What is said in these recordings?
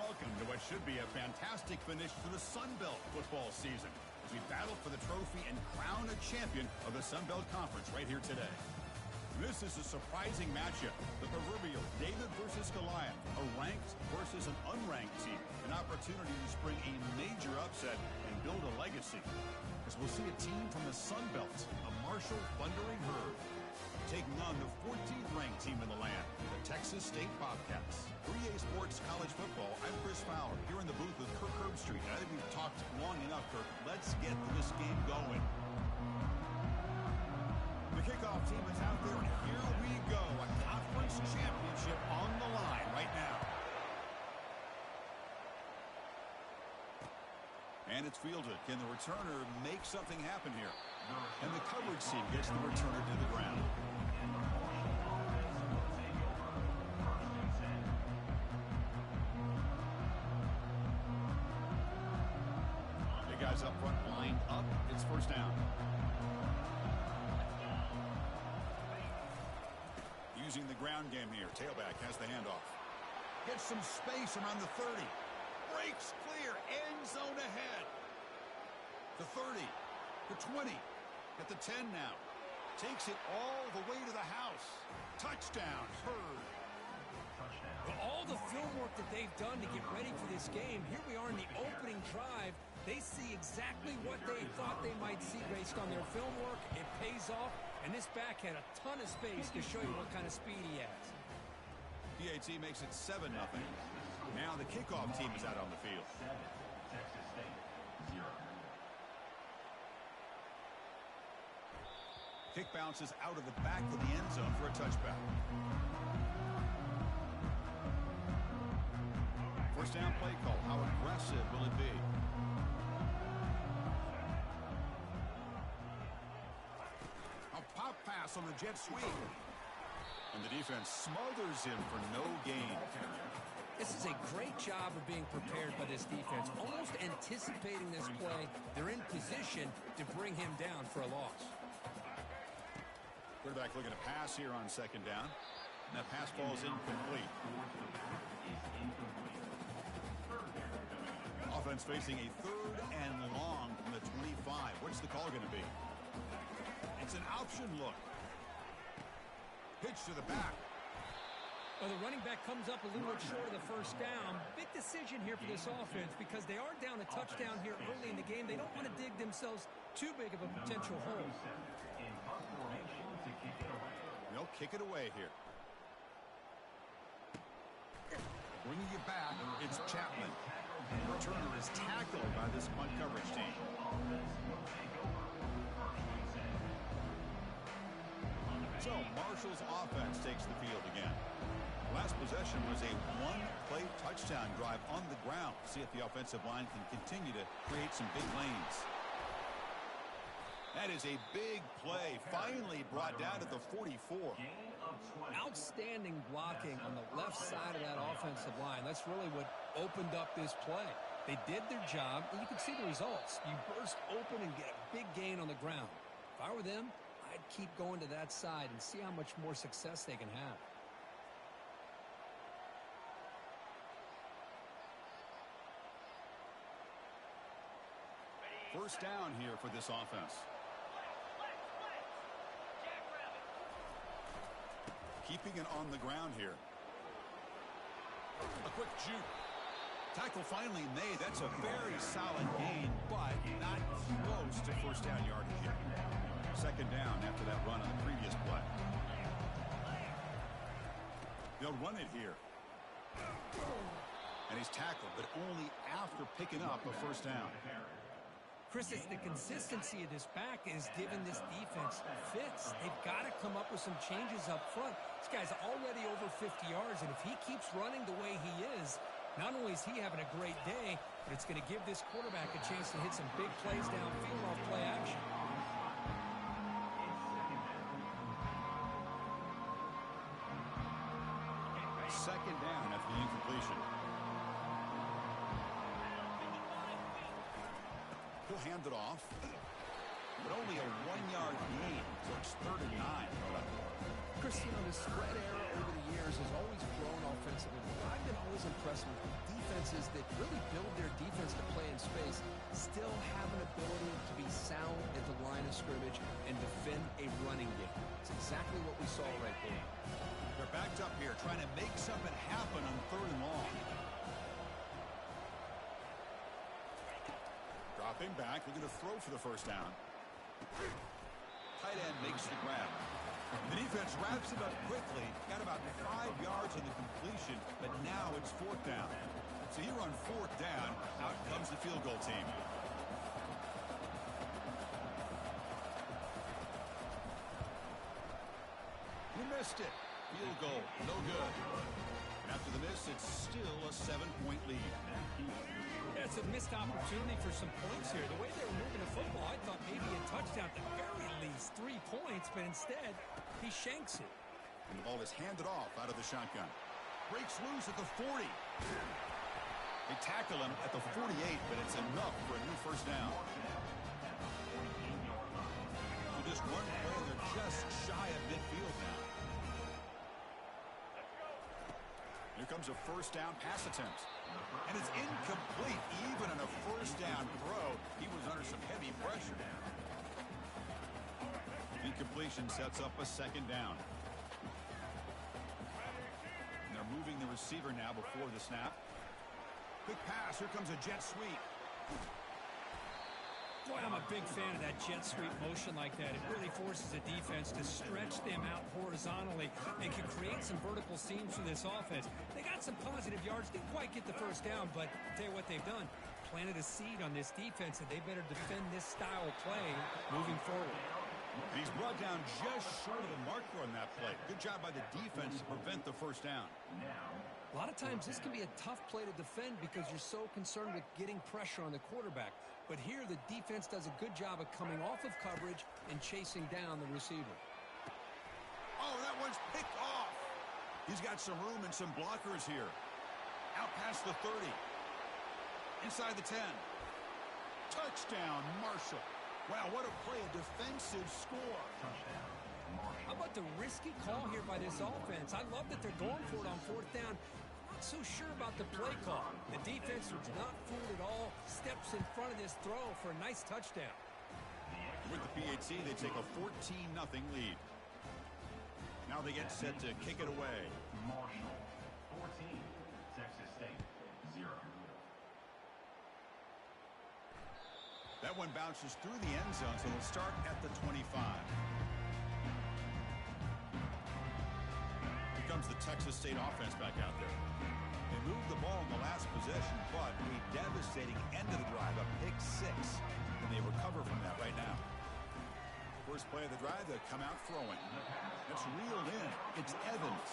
welcome to what should be a fantastic finish to the Sun Belt football season as we battle for the trophy and crown a champion of the Sun Belt Conference right here today. This is a surprising matchup, the proverbial David versus Goliath, a ranked versus an unranked team, an opportunity to spring a major upset and build a legacy. As we'll see a team from the Sun Belt, a Marshall Thundering Herd, taking on the 14th ranked team in the land, the Texas State Bobcats. 3A Sports College Football, I'm Chris Fowler, here in the booth with Kirk Herbstreit. I think we've talked long enough, Kirk. Let's get this game going. The kickoff team is out there, and here we go. A conference championship on the line right now. And it's fielded. Can the returner make something happen here? And the coverage team gets the returner to the ground. The guys up front lined up. It's first down. Using the ground game here. Tailback has the handoff. Gets some space around the 30. Breaks clear. End zone ahead. The 30. The 20. At the 10 now. Takes it all the way to the house. Touchdown. Herd. Well, all the film work that they've done to get ready for this game, here we are in the opening drive. They see exactly what they thought they might see based on their film work. It pays off, and this back had a ton of space to show you what kind of speed he has. PAT makes it 7-0. Now the kickoff team is out on the field. Texas State, 0. Kick bounces out of the back of the end zone for a touchback. First down play call. How aggressive will it be? A pop pass on the jet sweep. And the defense smothers him for no gain. This is a great job of being prepared by this defense. Almost anticipating this play, they're in position to bring him down for a loss. Quarterback looking to pass here on second down. And that pass falls incomplete. Offense facing a 3rd and long from the 25. What's the call going to be? It's an option look. Pitch to the back. Well, the running back comes up a little bit short of the first down. Big decision here for this offense because they are down a touchdown here early in the game. They don't want to dig themselves too big of a potential hole. They'll kick it away here. Bringing it back, it's Chapman. The returner is tackled by this punt coverage team. So Marshall's offense takes the field again. Last possession was a one-play touchdown drive on the ground. See if the offensive line can continue to create some big lanes. That is a big play, finally brought down to the 44. Outstanding blocking on the left side of that offensive line. That's really what opened up this play. They did their job, and you can see the results. You burst open and get a big gain on the ground. If I were them, I'd keep going to that side and see how much more success they can have. First down here for this offense. Keeping it on the ground here. A quick juke. Tackle finally made. That's a very solid gain, but not close to first down yardage here. Second down after that run on the previous play. They'll run it here. And he's tackled, but only after picking up a first down. Chris, it's the consistency of this back is giving this defense fits. They've got to come up with some changes up front. This guy's already over 50 yards, and if he keeps running the way he is, not only is he having a great day, but it's going to give this quarterback a chance to hit some big plays downfield off play action. Second down after the incompletion. He'll hand it off, but only a 1-yard gain, so it's 3rd and 9. Chris, you know, the spread era over the years has always grown offensively. What I've been always impressed with defenses that really build their defense to play in space still have an ability to be sound at the line of scrimmage and defend a running game. It's exactly what we saw right there. They're backed up here trying to make something happen on 3rd and long. Dropping back, looking to throw for the first down. Tight end makes the grab. The defense wraps it up quickly. Got about 5 yards on the completion, but now it's 4th down. So here on 4th down, out comes the field goal team. He missed it. Field goal, no good. And after the miss, it's still a 7-point lead. Yeah, it's a missed opportunity for some points here. The way they were moving the football, I thought maybe a touchdown at the very least, 3 points, but instead, he shanks it. And the ball is handed off out of the shotgun. Breaks loose at the 40. They tackle him at the 48, but it's enough for a new first down. So just one play, they're just shy of midfield now. Here comes a first down pass attempt. And it's incomplete. Even on a first down throw, he was under some heavy pressure. Incompletion sets up a 2nd down. And they're moving the receiver now before the snap. Quick pass. Here comes a jet sweep. Boy, I'm a big fan of that jet sweep motion like that. It really forces the defense to stretch them out horizontally and can create some vertical seams for this offense. They got some positive yards. Didn't quite get the first down, but I'll tell you what they've done. Planted a seed on this defense that they better defend this style of play moving forward. He's brought down just short of the marker on that play. Good job by the defense to prevent the first down. A lot of times this can be a tough play to defend because you're so concerned with getting pressure on the quarterback. But here the defense does a good job of coming off of coverage and chasing down the receiver. Oh, that one's picked off. He's got some room and some blockers here. Out past the 30. Inside the 10. Touchdown, Marshall. Wow, what a play, a defensive score. How about the risky call here by this offense? I love that they're going for it on 4th down. Not so sure about the play call. The defense was not fooled at all. Steps in front of this throw for a nice touchdown. With the PAT, they take a 14-0 lead. Now they get set to kick it away. Marshall, 14. Texas State, 0. That one bounces through the end zone, so they'll start at the 25. Here comes the Texas State offense back out there. They moved the ball in the last possession, but a devastating end of the drive, a pick 6. And they recover from that right now. First play of the drive, they come out throwing. It's reeled in. It's Evans.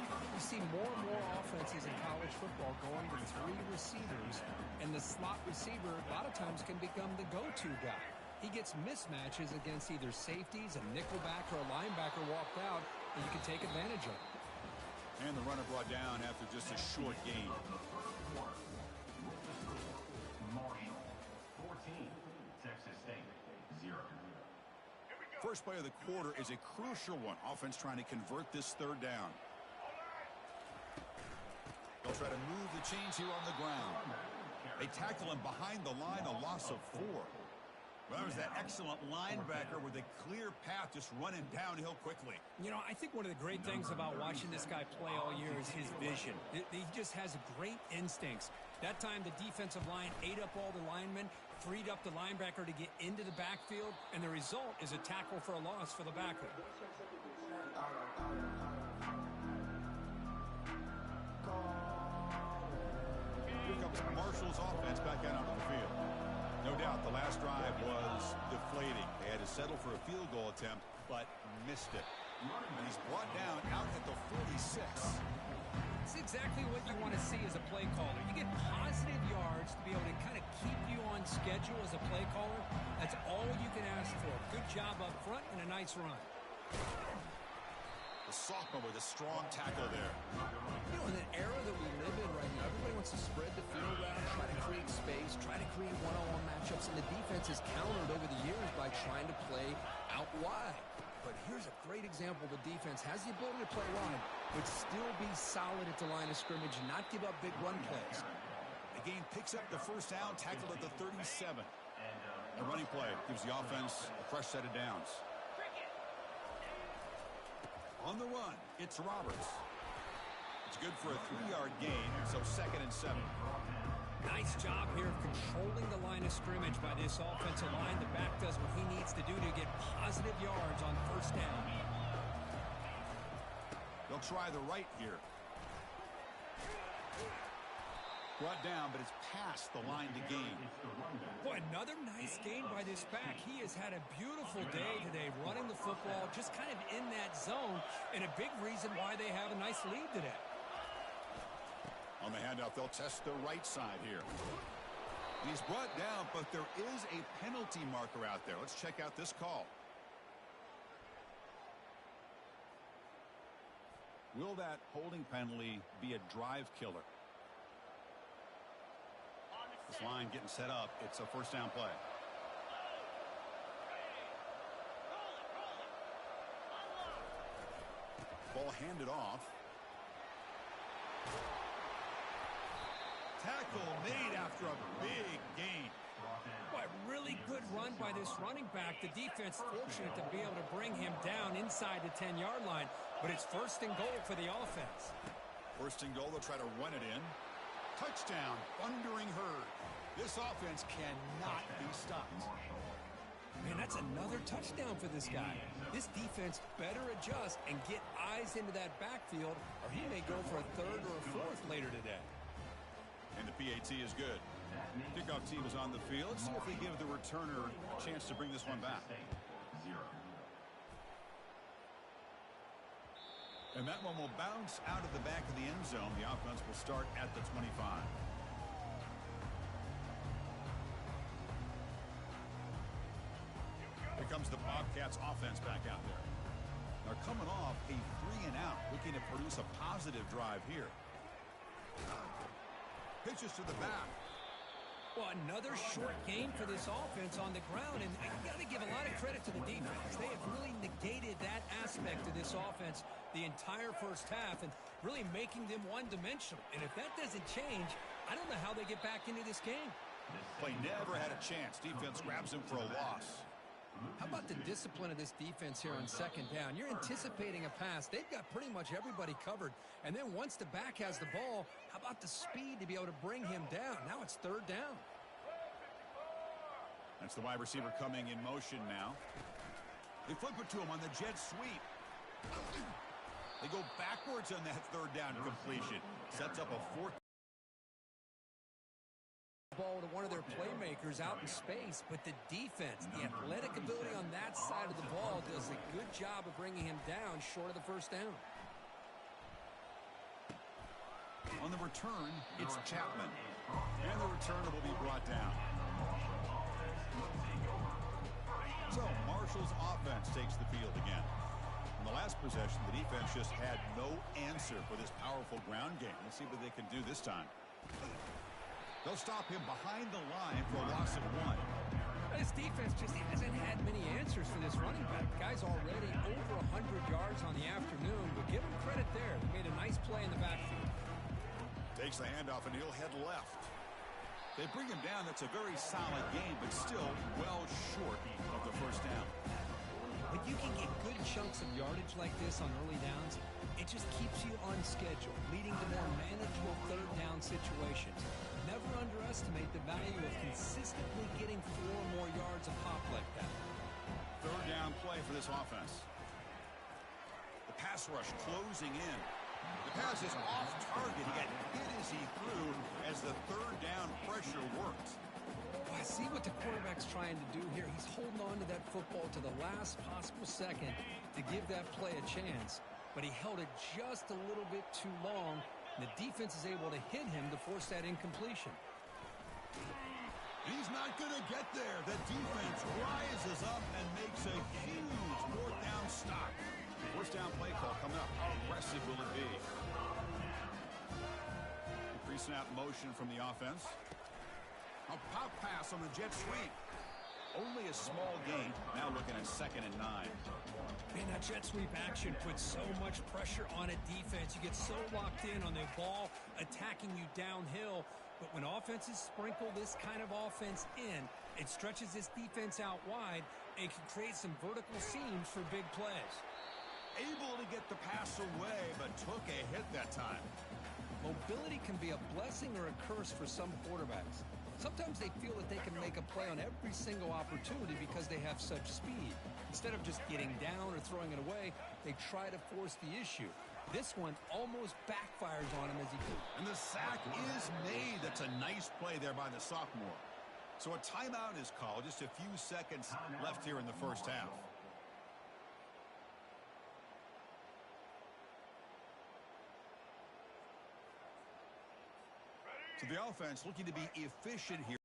You see more and more offenses in college football going to 3 receivers, and the slot receiver a lot of times can become the go-to guy. He gets mismatches against either safeties, a nickelback, or a linebacker walked out, and you can take advantage of it. And the runner brought down after just a short gain. Marshall, 14. Texas State, 0. First play of the quarter is a crucial one. Offense trying to convert this 3rd down. They'll try to move the chains here on the ground. They tackle him behind the line, a loss of 4. Well, that was that excellent linebacker with a clear path just running downhill quickly. You know, I think one of the great things about watching this guy play all year is his vision. He just has great instincts. That time, the defensive line ate up all the linemen, freed up the linebacker to get into the backfield, and the result is a tackle for a loss for the backer. Here comes Marshall's offense back out onto the field. No doubt the last drive was deflating. They had to settle for a field goal attempt, but missed it. And he's brought down out at the 46. It's exactly what you want to see as a play caller. You get positive yards to be able to kind of keep you on schedule as a play caller. That's all you can ask for. Good job up front and a nice run. The sophomore with a strong tackle there. You know, in the era that we live in right now, everybody wants to spread the field around, try to create space, try to create one-on-one matchups, and the defense has countered over the years by trying to play out wide. but here's a great example. The defense has the ability to play wide, but still be solid at the line of scrimmage and not give up big run plays. The game picks up the first down, tackled at the 37. The running play gives the offense a fresh set of downs. On the run, it's Roberts. It's good for a 3-yard gain, so 2nd and 7. Nice job here of controlling the line of scrimmage by this offensive line. The back does what he needs to do to get positive yards on first down. They'll try the right here. Brought down, but it's past the line to gain. Boy, another nice gain by this back. He has had a beautiful day today running the football, just kind of in that zone, and a big reason why they have a nice lead today. On the handoff, they'll test the right side here. He's brought down, but there is a penalty marker out there. Let's check out this call. Will that holding penalty be a drive killer? This line getting set up. It's a first down play. Ball handed off. Tackle made after a big gain. Boy, really good run by this running back. The defense fortunate to be able to bring him down inside the 10-yard line, but it's 1st and goal for the offense. 1st and goal, they'll try to run it in. Touchdown, Thundering Herd. This offense cannot be stopped. Man, that's another touchdown for this guy. This defense better adjust and get eyes into that backfield, or he may go for a 3rd or a 4th later today. And the PAT is good. Kickoff team is on the field. Let's see if they give the returner a chance to bring this one back. And that one will bounce out of the back of the end zone. The offense will start at the 25. Here comes the Bobcats offense back out there. They're coming off a 3-and-out, looking to produce a positive drive here. Pitches to the back. Well, another short game for this offense on the ground, and you got to give a lot of credit to the defense. They have really negated that aspect of this offense the entire first half and really making them one-dimensional. And if that doesn't change, I don't know how they get back into this game. Play never had a chance. Defense grabs him for a loss. How about the discipline of this defense here on 2nd down? You're anticipating a pass. They've got pretty much everybody covered. And then once the back has the ball, how about the speed to be able to bring him down? Now it's 3rd down. That's the wide receiver coming in motion now. They flip it to him on the jet sweep. They go backwards on that 3rd down completion. Sets up a 4th. Ball to one of their playmakers out in space, but the defense, the athletic ability on that side of the ball does a good job of bringing him down short of the 1st down. On the return, it's Chapman. And the returner will be brought down. So Marshall's offense takes the field again. In the last possession, the defense just had no answer for this powerful ground game. Let's see what they can do this time. They'll stop him behind the line for a loss of 1. This defense just hasn't had many answers for this running back. The guy's already over 100 yards on the afternoon, but give him credit there. They made a nice play in the backfield. Takes the handoff, and he'll head left. They bring him down. That's a very solid game, but still well short of the 1st down. When you can get good chunks of yardage like this on early downs, it just keeps you on schedule, leading to more manageable 3rd down situations. Never underestimate the value of consistently getting 4 or more yards a pop like that. 3rd down play for this offense. The pass rush closing in. The pass is off target. He got hit as he threw as the 3rd down pressure worked. Well, I see what the quarterback's trying to do here. He's holding on to that football to the last possible second to give that play a chance. But he held it just a little bit too long. The defense is able to hit him to force that incompletion. He's not going to get there. The defense rises up and makes a huge 4th down stop. 1st down play call coming up. How aggressive will it be? Pre-snap motion from the offense. A pop pass on the jet sweep. Only a small gain. Now looking at 2nd and 9. Man, that jet sweep action puts so much pressure on a defense. You get so locked in on the ball attacking you downhill. But when offenses sprinkle this kind of offense in, it stretches this defense out wide and can create some vertical seams for big plays. Able to get the pass away, but took a hit that time. Mobility can be a blessing or a curse for some quarterbacks. Sometimes they feel that they can make a play on every single opportunity because they have such speed. Instead of just getting down or throwing it away, they try to force the issue. This one almost backfires on him as he goes. And the sack is made. That's a nice play there by the sophomore. So a timeout is called. Just a few seconds left here in the first half. So the offense looking to be efficient here.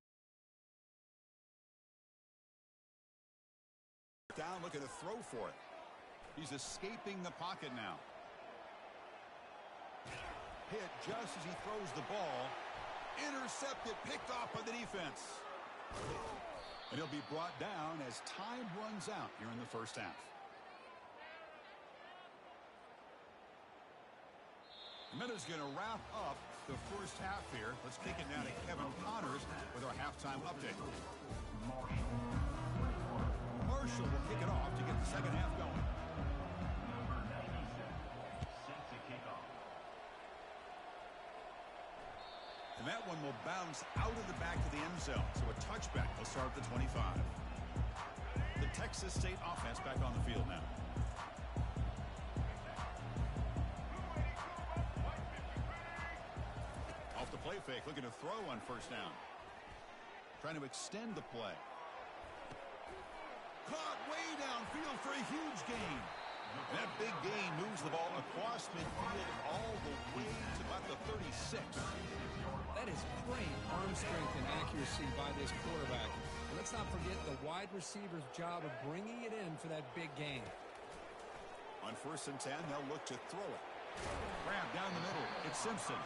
Down, looking to throw for it. He's escaping the pocket now. Hit just as he throws the ball. Intercepted, picked off by the defense. And he'll be brought down as time runs out here in the first half. The Minutes going to wrap up the first half here. Let's kick it now to Kevin Connors with our halftime update. Marshall will kick it off to get the second half going. Number 96, set to kick off. And that one will bounce out of the back of the end zone. So a touchback will start at the 25. The Texas State offense back on the field now. Off the play fake, looking to throw on first down. Trying to extend the play. Caught way downfield for a huge gain. And that big gain moves the ball across midfield all the way to about the 36. That is great arm strength and accuracy by this quarterback. And let's not forget the wide receiver's job of bringing it in for that big gain. On 1st and 10, they'll look to throw it. Grab down the middle. It's Simpson.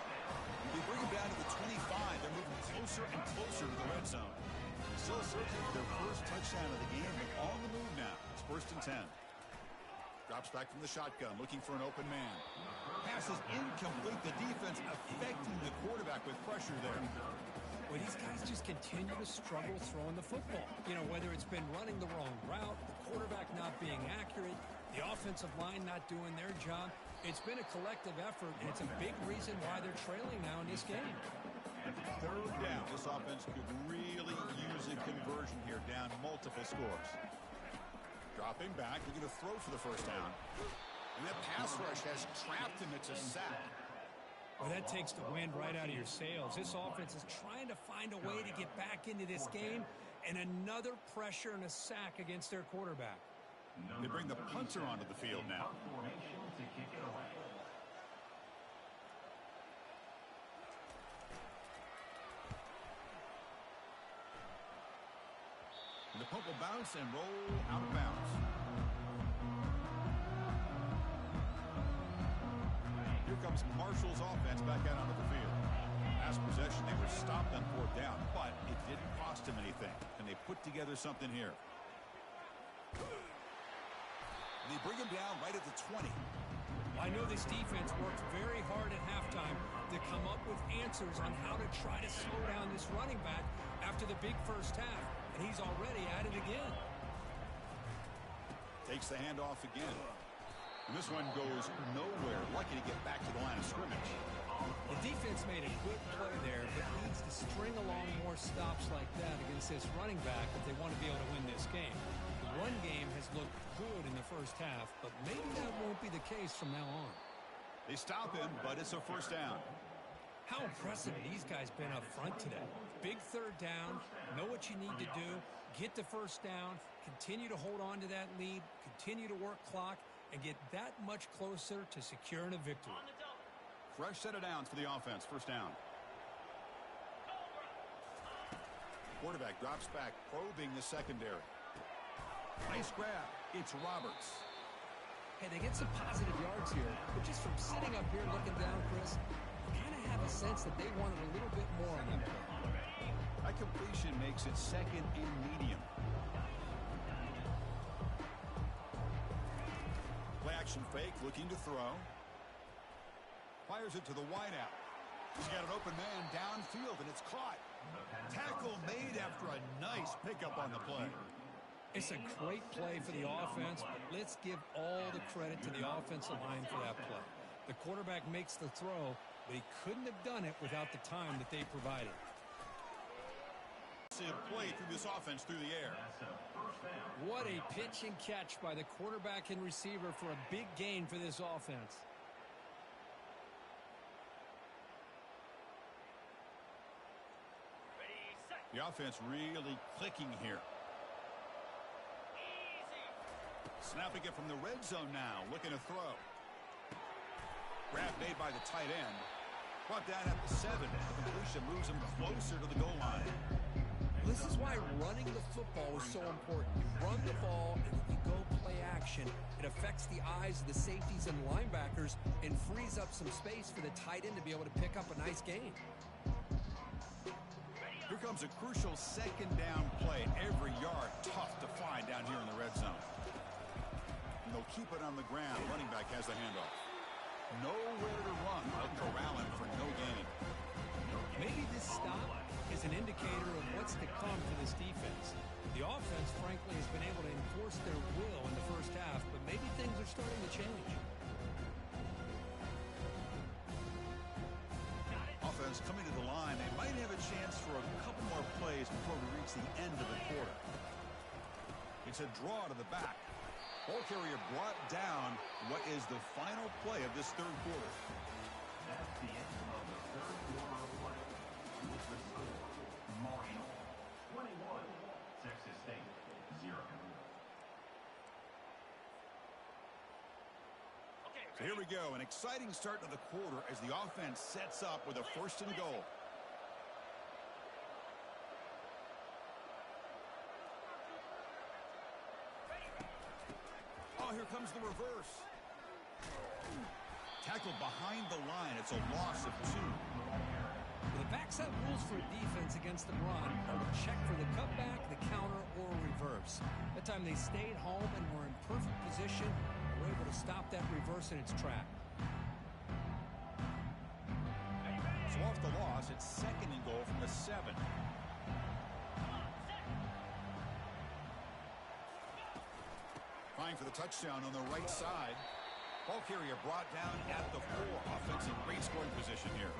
They bring him down to the 25. They're moving closer and closer to the red zone. Still searching for their first touchdown of the game, but on the move now. It's 1st and 10. Drops back from the shotgun, looking for an open man. Pass is incomplete. The defense affecting the quarterback with pressure there. Well, these guys just continue to struggle throwing the football. You know, whether it's been running the wrong route, the quarterback not being accurate, the offensive line not doing their job. It's been a collective effort, and it's a big reason why they're trailing now in this game. Third down. This offense could really use a conversion here, down multiple scores. Dropping back, looking to throw for the first down. And that pass rush has trapped him. It's a sack. Well, that takes the wind right out of your sails. This offense is trying to find a way to get back into this game, and another pressure and a sack against their quarterback. They bring the punter onto the field now. Formation to kick it away. And the punt will bounce and roll out of bounds. Here comes Marshall's offense back out onto the field. Last possession, they were stopped on 4th down, but it didn't cost them anything. And they put together something here. They bring him down right at the 20. I know this defense worked very hard at halftime to come up with answers on how to try to slow down this running back after the big first half, and he's already at it again. Takes the handoff again. And this one goes nowhere. Lucky to get back to the line of scrimmage. The defense made a good play there, but needs to string along more stops like that against this running back if they want to be able to win this game. The run game has looked good in the first half, but maybe that won't be the case from now on. They stop him, but it's a first down. How impressive these guys been up front today. Big third down, know what you need to do, get the first down, continue to hold on to that lead, continue to work clock, and get that much closer to securing a victory. Fresh set of downs for the offense. First down. Quarterback drops back, probing the secondary. Nice grab. It's Roberts. Hey, they get some positive yards here, but just from sitting up here looking down, Chris, you kind of have a sense that they wanted a little bit more on that play. That completion makes it 2nd and medium. Play-action fake, looking to throw. Fires it to the wideout. He's got an open man downfield, and it's caught. Tackle made after a nice pickup on the play. It's a great play for the offense, but let's give all the credit to the offensive line for that play. The quarterback makes the throw, but he couldn't have done it without the time that they provided. Play through this offense through the air. What a pitch and catch by the quarterback and receiver for a big gain for this offense. The offense really clicking here. Snapping it from the red zone now, looking to throw. Grab made by the tight end. Brought down at the 7. The completion moves him closer to the goal line. This is why running the football is so important. You run the ball and then you go play action. It affects the eyes of the safeties and linebackers and frees up some space for the tight end to be able to pick up a nice gain. Here comes a crucial second down play. Every yard tough to find down here in the red zone. And they'll keep it on the ground. Running back has the handoff. Nowhere to run. They'll corral him for no gain. Maybe this stop is an indicator of what's to come for this defense. The offense, frankly, has been able to enforce their will in the first half, but maybe things are starting to change. Offense coming to the line. They might have a chance for a couple more plays before we reach the end of the quarter. It's a draw to the back. Ball carrier brought down. What is the final play of this third quarter? That's the end of the third quarter of play. With the score, Marshall 21, Texas State 0. So here we go. An exciting start to the quarter as the offense sets up with a 1st and goal. Oh, here comes the reverse. Tackled behind the line. It's a loss of 2. The backside rules for a defense against the run are to check for the cutback, the counter, or reverse. That time they stayed home and were in perfect position. They were able to stop that reverse in its track. So off the loss, it's 2nd and goal from the 7. Vying for the touchdown on the right side. Ball carrier brought down at the 4. Offense in great scoring position here.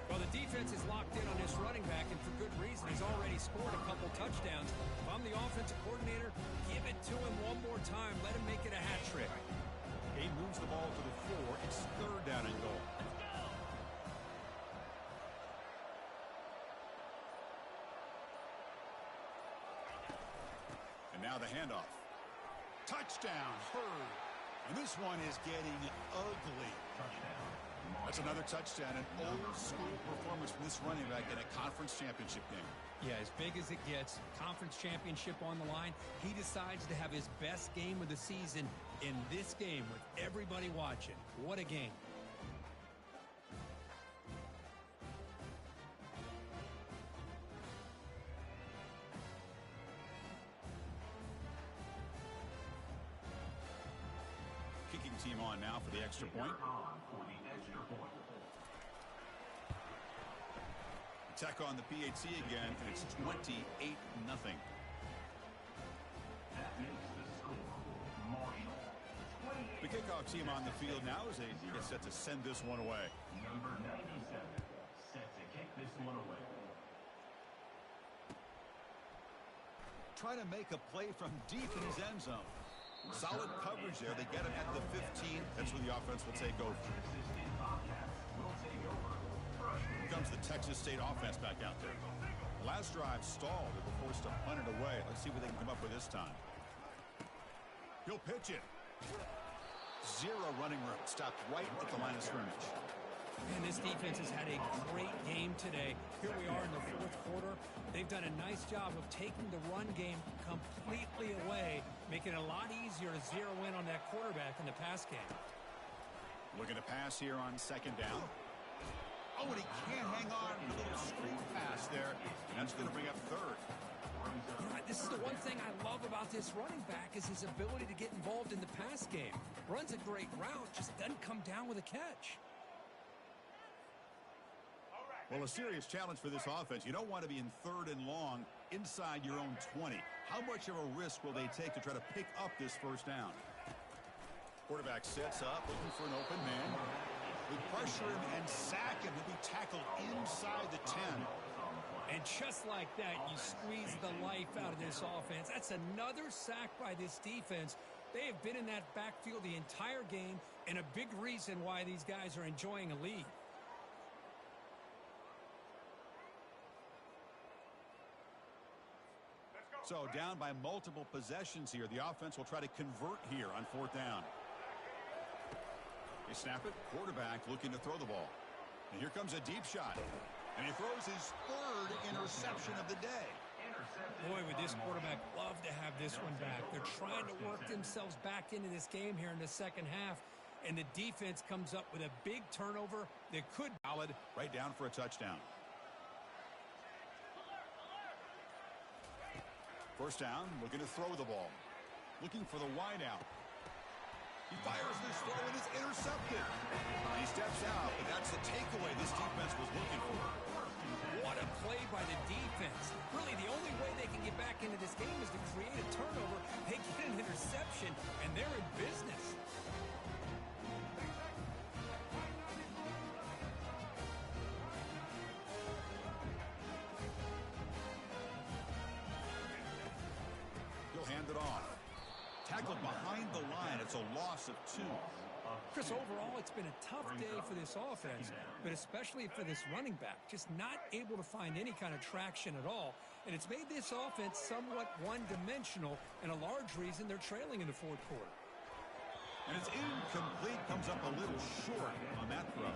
Well, the defense is locked in on this running back, and for good reason. He's already scored a couple touchdowns. If I'm the offensive coordinator, give it to him one more time. Let him make it a hat trick. He moves the ball to the 4. It's 3rd down and goal. And now the handoff. Touchdown, Hurd. And this one is getting ugly. That's another touchdown, an old-school performance from this running back in a conference championship game. Yeah, as big as it gets, conference championship on the line, he decides to have his best game of the season in this game with everybody watching. What a game. Kicking team on now for the extra point. Attack on the PAT again, and it's 28-0. That makes the score, Marshall 28. The kickoff team on the field now as they get set to send this one away. Number 97, set to kick this one away. Try to make a play from deep in his end zone. Solid coverage there. They get him at the 15. That's where the offense will take over. Texas State Bobcats will take over. Here comes the Texas State offense back out there. Last drive stalled. They were forced to punt it away. Let's see what they can come up with this time. He'll pitch it. 0 running room. Stopped right at the line of scrimmage. And this defense has had a great game today. Here we are in the 4th quarter. They've done a nice job of taking the run game completely away, making it a lot easier to zero in on that quarterback in the pass game. Looking to pass here on 2nd down. Oh, and he can't hang on. A little screen pass there. And that's going to bring up 3rd. You know, this is the one thing I love about this running back is his ability to get involved in the pass game. Runs a great route, just doesn't come down with a catch. Well, a serious challenge for this offense. You don't want to be in 3rd and long inside your own 20. How much of a risk will they take to try to pick up this first down? Quarterback sets up, looking for an open man. We pressure him and sack him. He'll be tackled inside the 10. And just like that, you squeeze the life out of this offense. That's another sack by this defense. They have been in that backfield the entire game, and a big reason why these guys are enjoying a lead. So down by multiple possessions here. The offense will try to convert here on 4th down. They snap it. Quarterback looking to throw the ball. And here comes a deep shot. And he throws his 3rd interception of the day. Boy, would this quarterback love to have this one back. They're trying to work themselves back into this game here in the second half. And the defense comes up with a big turnover that could... Solid right down for a touchdown. First down, looking to throw the ball. Looking for the wide out. He fires this throw and it's intercepted. He steps out, but that's the takeaway this defense was looking for. What a play by the defense. Really, the only way they can get back into this game is to create a turnover. They get an interception, and they're in business. Hand it off. Tackled behind the line. It's a loss of 2. Chris, overall, it's been a tough day for this offense, but especially for this running back. Just not able to find any kind of traction at all. And it's made this offense somewhat one-dimensional, and a large reason they're trailing in the 4th quarter. And it's incomplete. Comes up a little short on that throw.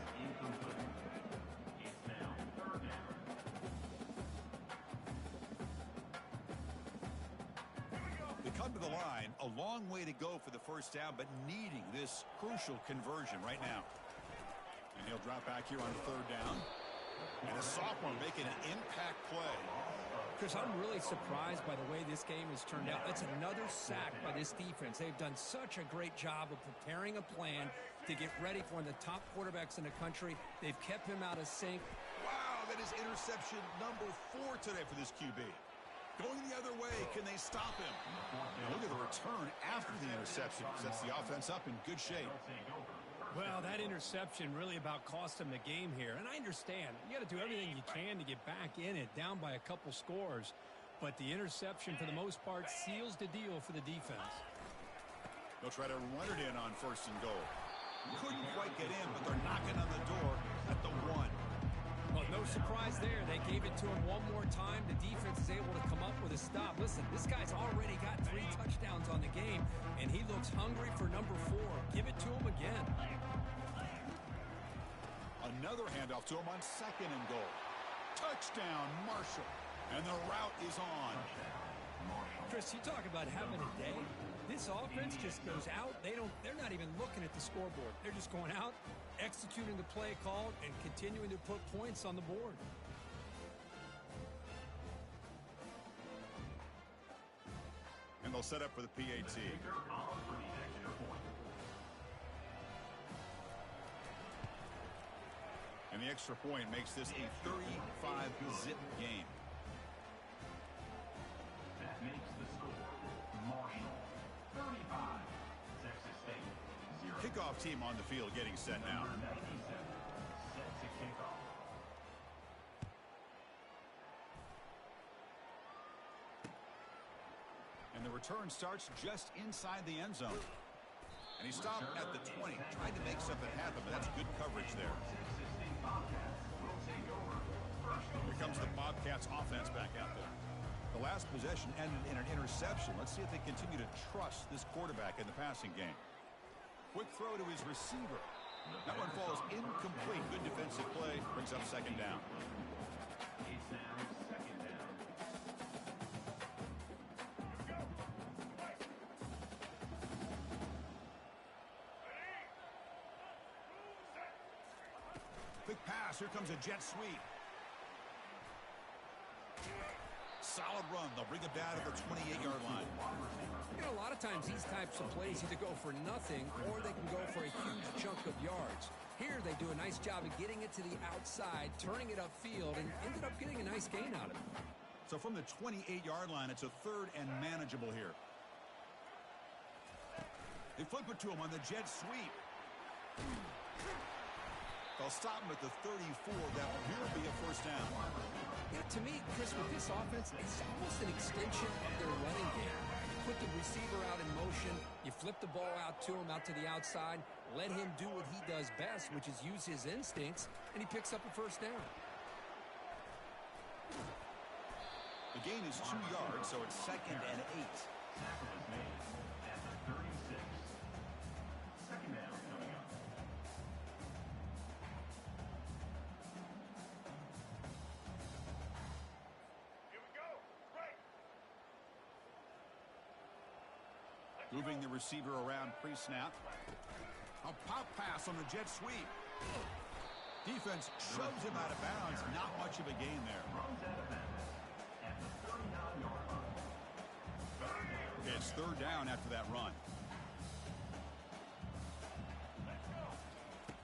Come to the line, a long way to go for the first down, but needing this crucial conversion right now. And he'll drop back here on 3rd down. And a sophomore making an impact play. Chris, I'm really surprised by the way this game has turned out. That's another sack by this defense. They've done such a great job of preparing a plan to get ready for one of the top quarterbacks in the country. They've kept him out of sync. Wow, that is interception number 4 today for this QB. Going the other way, can they stop him? Now look at the return after the interception. Sets the offense up in good shape. Well, that interception really about cost them the game here. And I understand. You got to do everything you can to get back in it, down by a couple scores. But the interception, for the most part, seals the deal for the defense. They'll try to run it in on 1st and goal. Couldn't quite get in, but they're knocking on the door at the 1. Well, no surprise there. They gave it to him one more time. The defense is able to come up with a stop. Listen, this guy's already got 3 touchdowns on the game, and he looks hungry for number 4. Give it to him again. Another handoff to him on 2nd and goal. Touchdown, Marshall. And the route is on. Chris, you talk about having a day. This offense just goes out. They're not even looking at the scoreboard. They're just going out, executing the play called, and continuing to put points on the board. And they'll set up for the PAT. And the extra point makes this a 35-zip game. That makes the score Marshall 35, Texas State 0. Kickoff team on the field getting set now. Number 97 set to kick off. And the return starts just inside the end zone. And he stopped at the 20, tried to make something happen, but that's good coverage there. Here comes the Bobcats offense back out there. The last possession ended in an interception. Let's see if they continue to trust this quarterback in the passing game. Quick throw to his receiver. That one falls incomplete. Good defensive play. Brings up 2nd down. It's now 2nd down. Quick pass. Here comes a jet sweep. Solid run. They'll bring it down to the 28-yard line. You know, a lot of times these types of plays either go for nothing or they can go for a huge chunk of yards. Here they do a nice job of getting it to the outside, turning it upfield, and ended up getting a nice gain out of it. So from the 28-yard line, it's a third and manageable here. They flip it to him on the jet sweep. They'll stop him at the 34. That will be a first down. Yeah, to me, Chris, with this offense, it's almost an extension of their running game. You put the receiver out in motion, you flip the ball out to him, out to the outside, let him do what he does best, which is use his instincts, and he picks up a first down. The gain is 2 yards, so it's 2nd and 8. Tackle is made at the 36. Second down coming up. Here we go. Right. Moving the receiver around pre-snap. A pop pass on the jet sweep. Defense shoves him out of bounds. Not much of a gain there. Runs out of bounds at the 39-yard line. Third down. It's third down after that run.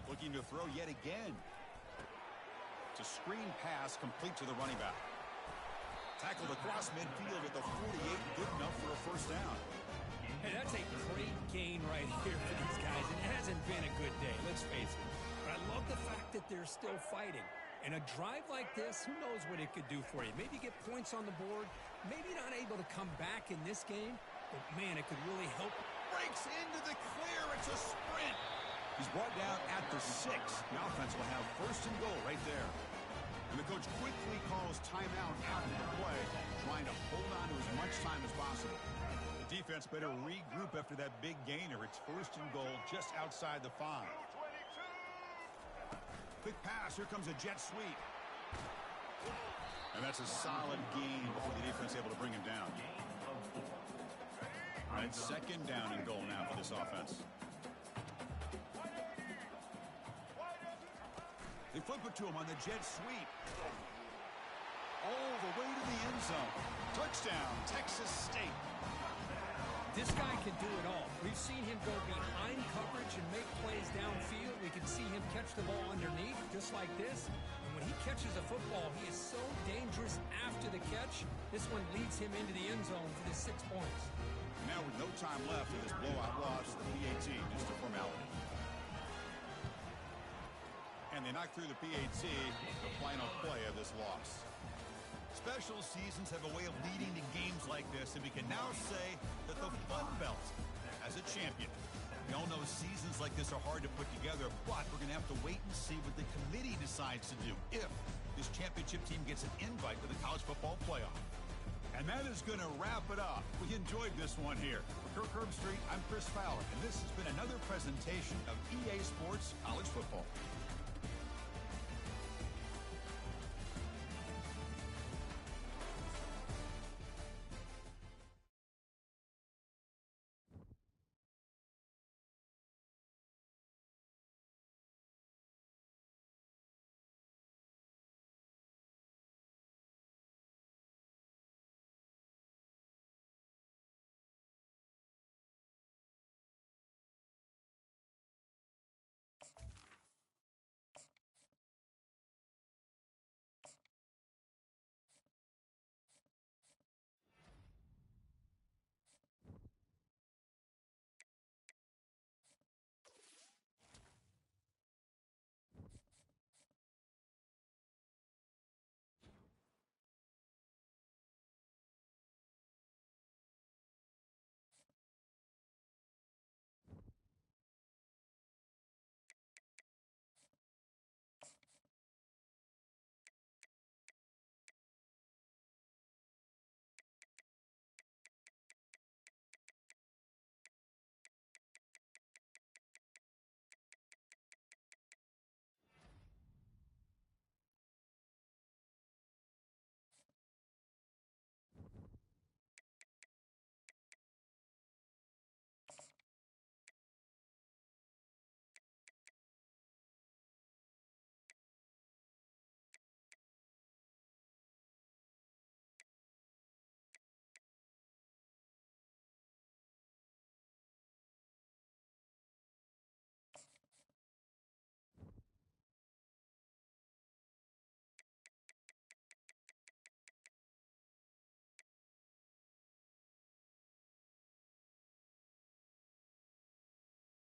Looking to throw yet again. It's a screen pass complete to the running back. Tackled across midfield at the 48. Good enough for a first down. Hey, that's a great gain right here for these guys. And it hasn't been a good day, let's face it. But I love the fact that they're still fighting. And a drive like this, who knows what it could do for you. Maybe get points on the board. Maybe not able to come back in this game. But, man, it could really help. Breaks into the clear. It's a sprint. He's brought down at the 6. The offense will have first and goal right there. And the coach quickly calls timeout after the play, trying to hold on to as much time as possible. The defense better regroup after that big gainer. It's first and goal just outside the 5. Quick pass. Here comes a jet sweep. And that's a solid gain before the defense able to bring him down. And it's second down and goal now for this offense. They flip it to him on the jet sweep. All the way to the end zone. Touchdown, Texas State. This guy can do it all. We've seen him go behind coverage and make plays downfield. We can see him catch the ball underneath, just like this. And when he catches a football, he is so dangerous after the catch. This one leads him into the end zone for the 6 points. Now with no time left in this blowout loss, the PAT, just a formality. And they knock through the PAT, the final play of this loss. Special seasons have a way of leading to games like this, and we can now say that the Fun Belt has a champion. We all know seasons like this are hard to put together, but we're going to have to wait and see what the committee decides to do if this championship team gets an invite to the college football playoff. And that is going to wrap it up. We enjoyed this one here. For Kirk Herbstreit, I'm Chris Fowler, and this has been another presentation of EA Sports College Football.